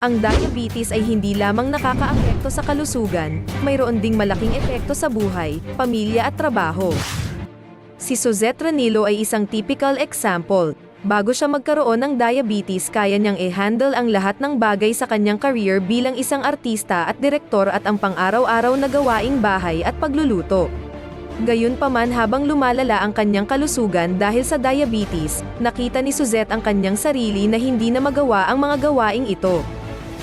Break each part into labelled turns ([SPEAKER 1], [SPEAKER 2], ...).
[SPEAKER 1] Ang diabetes ay hindi lamang nakakaapekto sa kalusugan, mayroon ding malaking epekto sa buhay, pamilya at trabaho. Si Suzette Ranilo ay isang typical example. Bago siya magkaroon ng diabetes, kaya niyang i-handle ang lahat ng bagay sa kanyang career bilang isang artista at direktor at ang pang-araw-araw na gawaing bahay at pagluluto. Gayunpaman, habang lumalala ang kanyang kalusugan dahil sa diabetes, nakita ni Suzette ang kanyang sarili na hindi na magawa ang mga gawaing ito.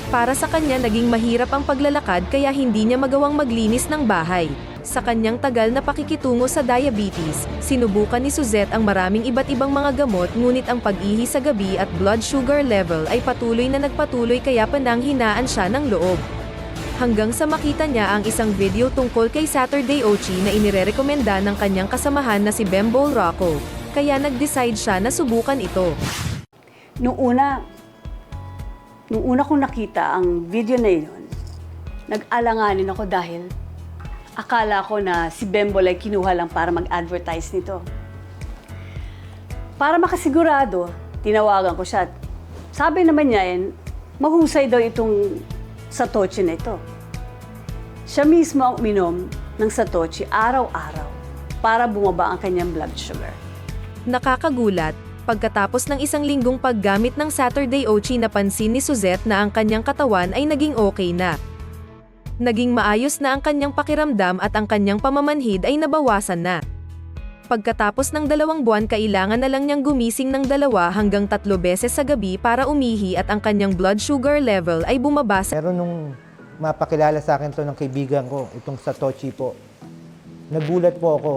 [SPEAKER 1] Para sa kanya, naging mahirap ang paglalakad kaya hindi niya magawang maglinis ng bahay. Sa kanyang tagal na pakikitungo sa diabetes, sinubukan ni Suzette ang maraming iba't ibang mga gamot, ngunit ang pag-ihi sa gabi at blood sugar level ay patuloy na nagpatuloy, kaya pananghinaan siya ng loob. Hanggang sa makita niya ang isang video tungkol kay Saturday Ochi na inirerekomenda ng kanyang kasamahan na si Bembol Rocco, kaya nag-decide siya na subukan ito.
[SPEAKER 2] Nung una kong nakita ang video na yun, nag-alanganin ako dahil akala ko na si Bembol ay kinuha lang para mag-advertise nito. Para makasigurado, tinawagan ko siya. Sabi naman niya, mahusay daw itong Satochi na ito. Siya mismo ang uminom ng Satochi araw-araw para bumaba ang kanyang blood sugar.
[SPEAKER 1] Nakakagulat, pagkatapos ng isang linggong paggamit ng Saturday Ochi, napansin ni Suzette na ang kanyang katawan ay naging okay na. Naging maayos na ang kanyang pakiramdam at ang kanyang pamamanhid ay nabawasan na. Pagkatapos ng 2 buwan, kailangan na lang niyang gumising ng 2 hanggang 3 beses sa gabi para umihi at ang kanyang blood sugar level ay bumaba sa...
[SPEAKER 3] Pero nung mapakilala sa akin to ng kaibigan ko, itong Satochi po, nagulat po ako,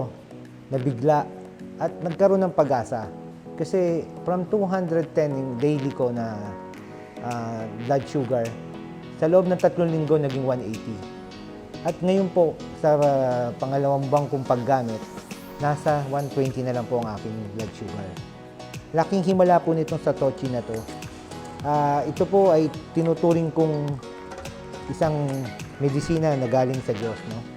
[SPEAKER 3] nabigla, at nagkaroon ng pag-asa. Kasi from 210 yung daily ko na blood sugar, sa loob ng 3 linggo naging 180. At ngayon po, sa pangalawang buwan kong paggamit, nasa 120 na lang po ang aking blood sugar. Laking himala po nitong Satochi na to. Ito po ay tinuturing kong isang medisina na galing sa Diyos, no?